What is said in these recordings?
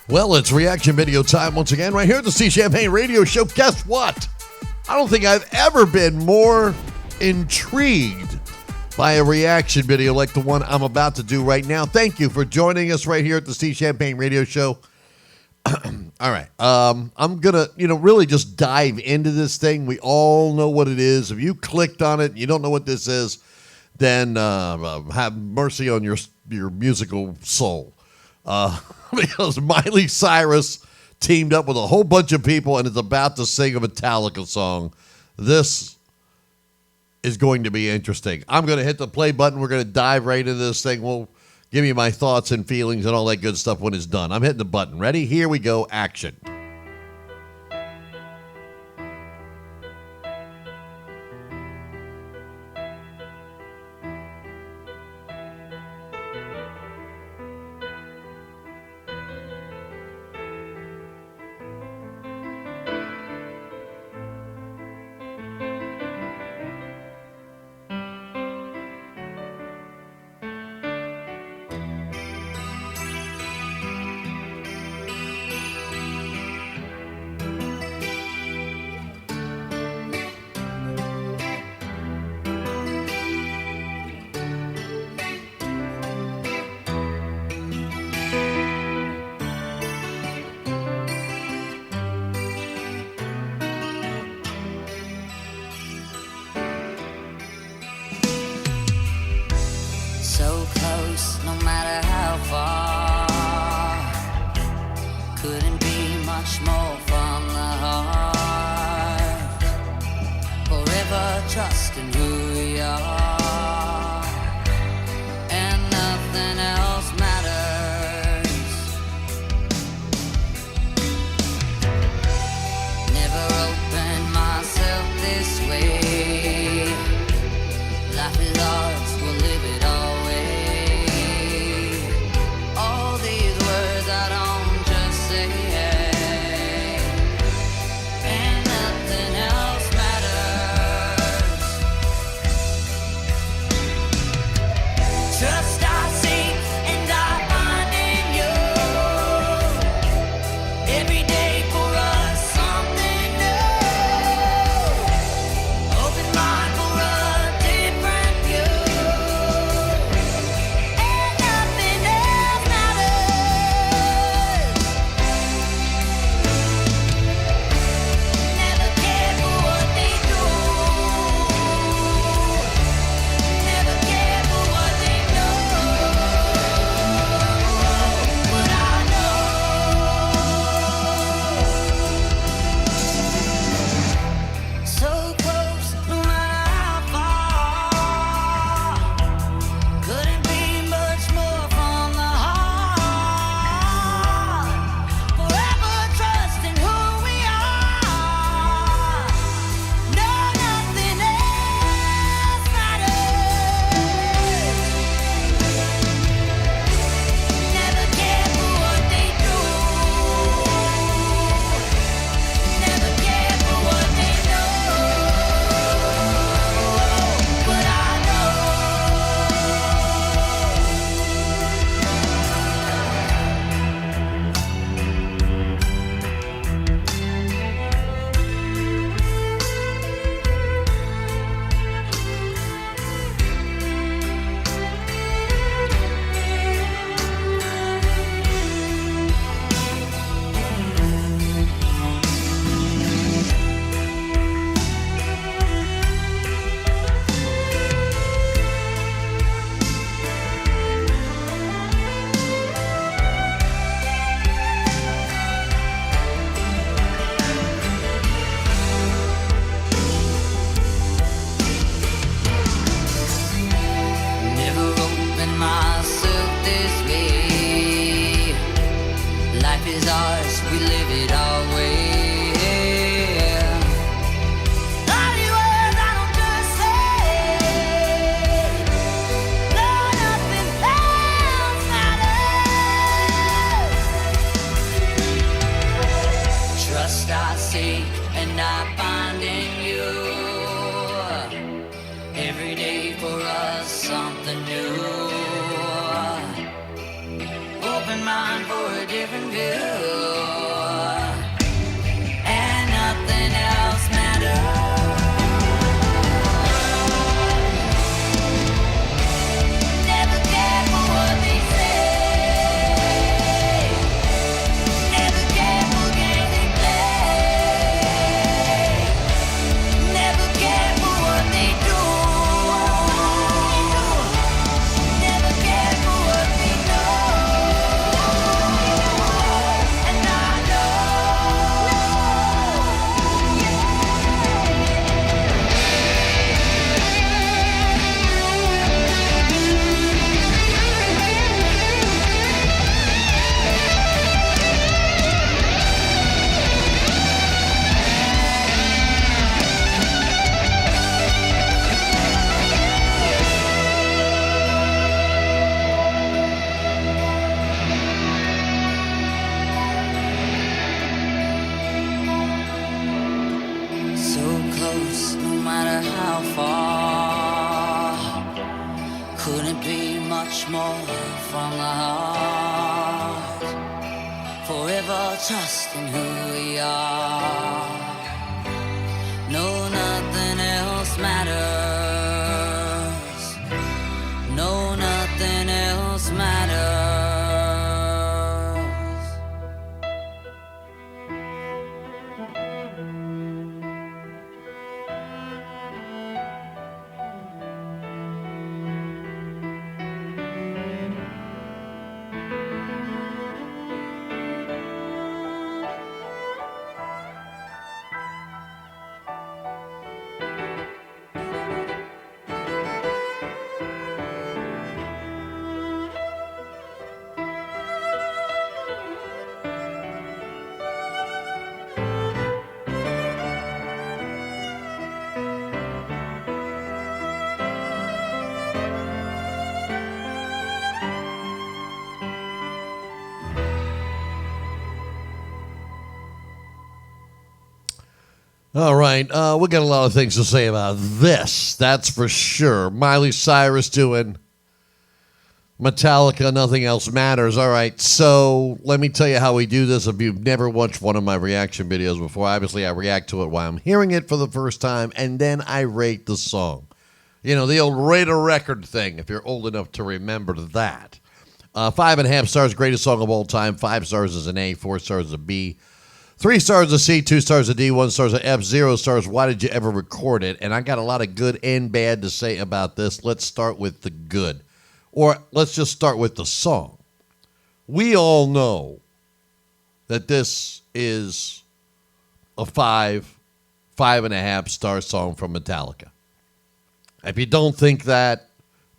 Well, it's reaction video time once again, right here at the C Champagne Radio Show. Guess what? I don't think I've ever been more intrigued by a reaction video like the one I'm about to do right now. Thank you for joining us right here at the C Champagne Radio Show. All right. I'm going to, really just dive into this thing. We all know what it is. If you clicked on it and you don't know what this is, then have mercy on your musical soul. Because Miley Cyrus teamed up with a whole bunch of people and is about to sing a Metallica song. This is going to be interesting. I'm going to hit the play button. We're going to dive right into this thing. We'll give you my thoughts and feelings and all that good stuff when it's done. I'm hitting the button. Ready? Here we go. Action. So close, no matter how far. Couldn't be much more from the heart. Forever trusting who we are, and nothing else matters. Never opened myself this way. Life is ours, we'll live it all. Open mind for a different view. how far. Couldn't be much more from the heart. Forever trusting who we are. No, nothing else matters. No, nothing else matters. All right, we got a lot of things to say about this, that's for sure. Miley Cyrus doing Metallica, Nothing Else Matters. All right, so let me tell you how we do this. If you've never watched one of my reaction videos before, obviously I react to it while I'm hearing it for the first time, and then I rate the song. You know, the old rate a record thing, if you're old enough to remember that. 5.5 stars, greatest song of all time. 5 stars is an A, 4 stars is a B. 3 stars a C, 2 stars a D, 1 star is a F, 0 stars. Why did you ever record it? And I got a lot of good and bad to say about this. Let's start with the good. Or let's just start with the song. We all know that this is a 5.5 star song from Metallica. If you don't think that,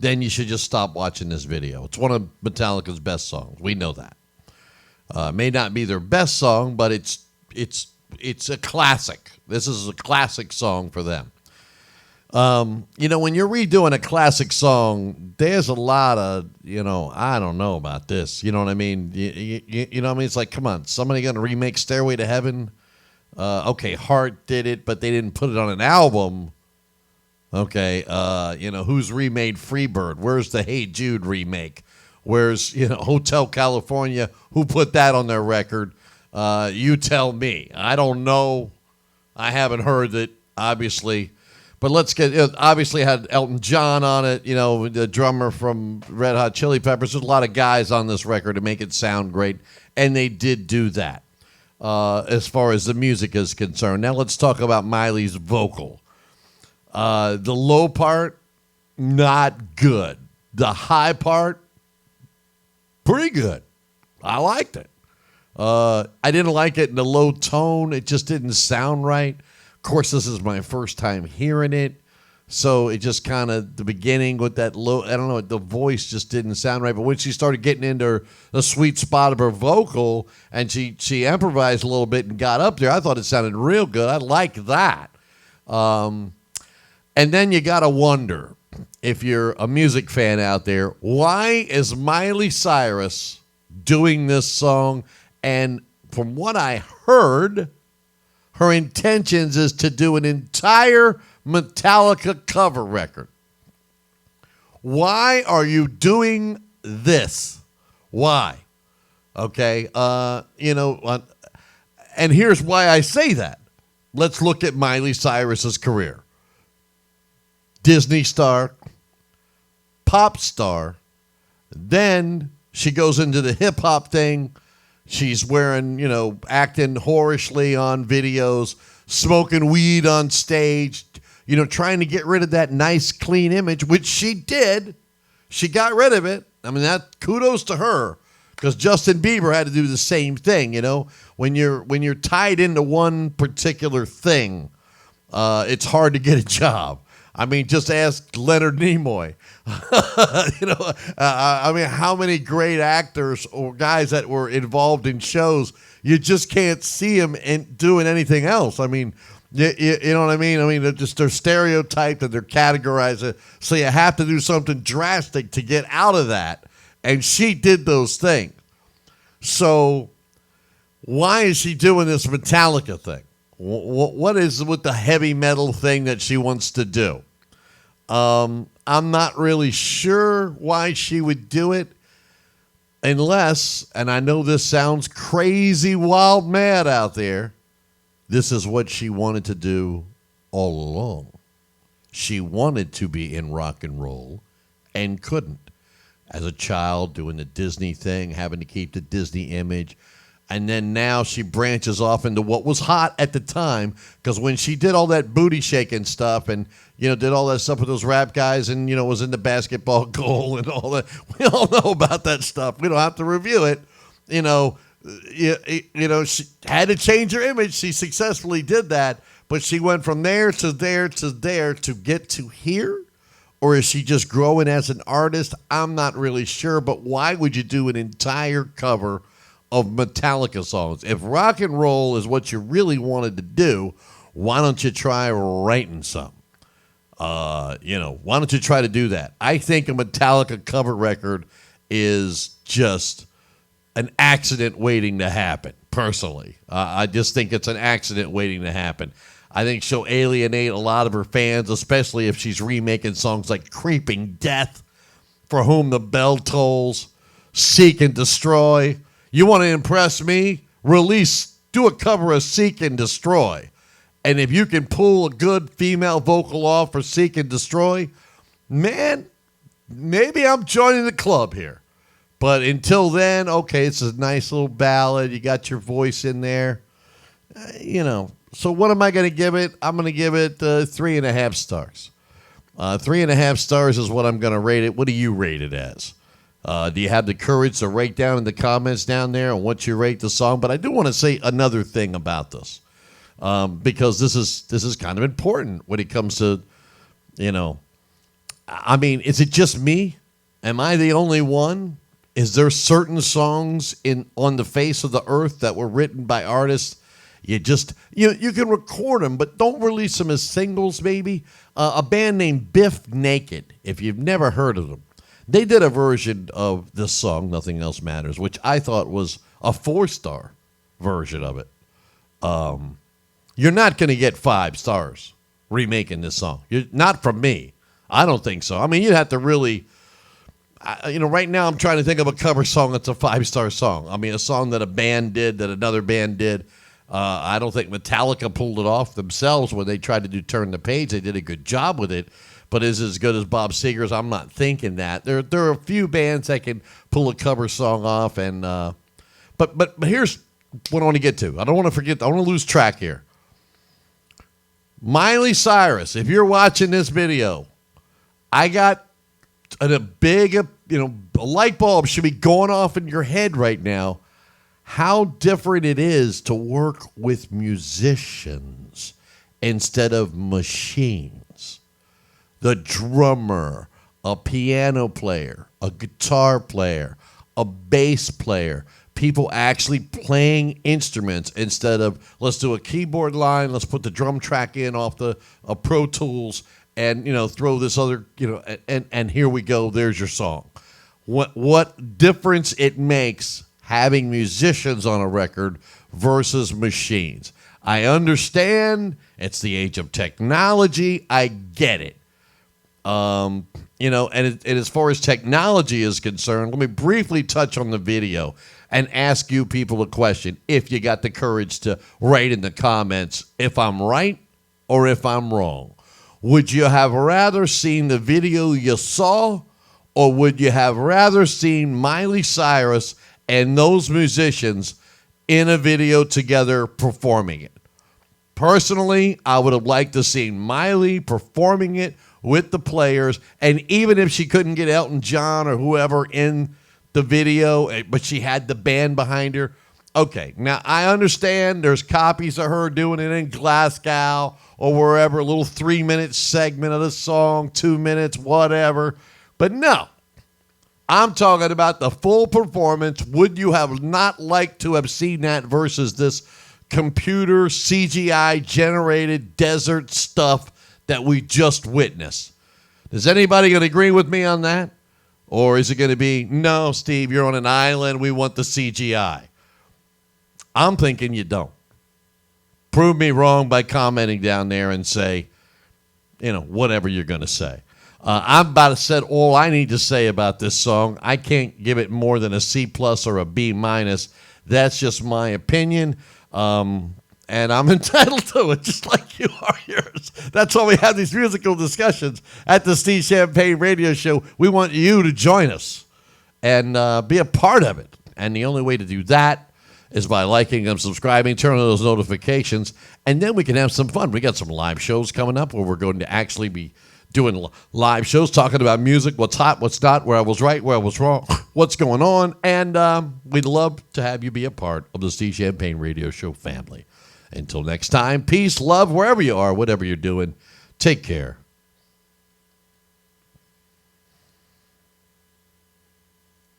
then you should just stop watching this video. It's one of Metallica's best songs. We know that. May not be their best song, but it's a classic. This is a classic song for them. You know, when you're redoing a classic song, there's a lot of, I don't know about this. You know what I mean? You know what I mean? It's like, come on, somebody going to remake Stairway to Heaven? Okay, Heart did it, but they didn't put it on an album. Okay, who's remade Freebird? Where's the Hey Jude remake? Where's, Hotel California? Who put that on their record? You tell me. I don't know. I haven't heard it, obviously. But let's obviously had Elton John on it, the drummer from Red Hot Chili Peppers. There's a lot of guys on this record to make it sound great, and they did do that as far as the music is concerned. Now let's talk about Miley's vocal. The low part, not good. The high part, pretty good. I liked it. I didn't like it in the low tone. It just didn't sound right. Of course, this is my first time hearing it. So it just kind of, the beginning with that low, I don't know, the voice just didn't sound right. But when she started getting into the sweet spot of her vocal and she improvised a little bit and got up there, I thought it sounded real good. I like that. And then you got to wonder, if you're a music fan out there, why is Miley Cyrus doing this song? And from what I heard, her intentions is to do an entire Metallica cover record. Why are you doing this? Why? Okay, and here's why I say that. Let's look at Miley Cyrus's career. Disney star, pop star, then she goes into the hip-hop thing. She's wearing, acting whorishly on videos, smoking weed on stage, trying to get rid of that nice, clean image, which she did. She got rid of it. I mean, that kudos to her, because Justin Bieber had to do the same thing, When you're tied into one particular thing, it's hard to get a job. I mean, just ask Leonard Nimoy. I mean, how many great actors or guys that were involved in shows, you just can't see them doing anything else. I mean, you know what I mean? I mean, they're stereotyped and they're categorized. So you have to do something drastic to get out of that. And she did those things. So why is she doing this Metallica thing? What is with the heavy metal thing that she wants to do? I'm not really sure why she would do it unless, and I know this sounds crazy, wild, mad out there, this is what she wanted to do all along. She wanted to be in rock and roll and couldn't. As a child, doing the Disney thing, having to keep the Disney image. And then now she branches off into what was hot at the time, because when she did all that booty shaking stuff and, did all that stuff with those rap guys and, was in the basketball goal and all that. We all know about that stuff. We don't have to review it. She had to change her image. She successfully did that, but she went from there to there to there to get to here. Or is she just growing as an artist? I'm not really sure, but why would you do an entire cover of Metallica songs? If rock and roll is what you really wanted to do, why don't you try writing some? Why don't you try to do that? I think a Metallica cover record is just an accident waiting to happen, personally. I just think it's an accident waiting to happen. I think she'll alienate a lot of her fans, especially if she's remaking songs like Creeping Death, For Whom the Bell Tolls, Seek and Destroy. You want to impress me? Do a cover of Seek and Destroy. And if you can pull a good female vocal off for Seek and Destroy, man, maybe I'm joining the club here. But until then, okay, it's a nice little ballad. You got your voice in there. So what am I going to give it? I'm going to give it 3.5 stars. 3.5 stars is what I'm going to rate it. What do you rate it as? Do you have the courage to write down in the comments down there on what you rate the song? But I do want to say another thing about this, because this is kind of important when it comes to, is it just me? Am I the only one? Is there certain songs on the face of the earth that were written by artists? You can record them, but don't release them as singles, maybe. A band named Biff Naked, if you've never heard of them, they did a version of this song, Nothing Else Matters, which I thought was a 4-star version of it. You're not going to get 5 stars remaking this song. Not from me. I don't think so. You'd have to really... right now I'm trying to think of a cover song that's a 5-star song. A song that a band did, that another band did. I don't think Metallica pulled it off themselves when they tried to do Turn the Page. They did a good job with it, but is it as good as Bob Seger's? I'm not thinking that. There are a few bands that can pull a cover song off, and but here's what I want to get to. I don't want to forget. I want to lose track here. Miley Cyrus, if you're watching this video, I got a big, a light bulb should be going off in your head right now. How different it is to work with musicians instead of machines. The drummer, a piano player, a guitar player, a bass player, people actually playing instruments instead of let's do a keyboard line, let's put the drum track in off the Pro Tools and throw this other and here we go, there's your song. What difference it makes having musicians on a record versus machines. I understand it's the age of technology. I get it. And as far as technology is concerned, let me briefly touch on the video and ask you people a question. If you got the courage to write in the comments if I'm right or if I'm wrong. Would you have rather seen the video you saw, or would you have rather seen Miley Cyrus and those musicians in a video together performing it? Personally, I would have liked to see Miley performing it with the players, and even if she couldn't get Elton John or whoever in the video, but she had the band behind her. Okay, now I understand there's copies of her doing it in Glasgow or wherever, a little 3-minute segment of the song, 2 minutes, whatever. But no. I'm talking about the full performance. Would you have not liked to have seen that versus this computer CGI generated desert stuff that we just witnessed? Is anybody going to agree with me on that? Or is it going to be, no, Steve, you're on an island, we want the CGI? I'm thinking you don't. Prove me wrong by commenting down there and say, whatever you're going to say. I'm about to said all I need to say about this song. I can't give it more than a C plus or a B minus. That's just my opinion. And I'm entitled to it, just like you are yours. That's why we have these musical discussions at the Steve Champagne Radio Show. We want you to join us and be a part of it. And the only way to do that is by liking and subscribing, turn on those notifications, and then we can have some fun. We got some live shows coming up where we're going to actually be doing live shows, talking about music, what's hot, what's not, where I was right, where I was wrong, what's going on. And we'd love to have you be a part of the Steve Champagne Radio Show family. Until next time, peace, love, wherever you are, whatever you're doing, take care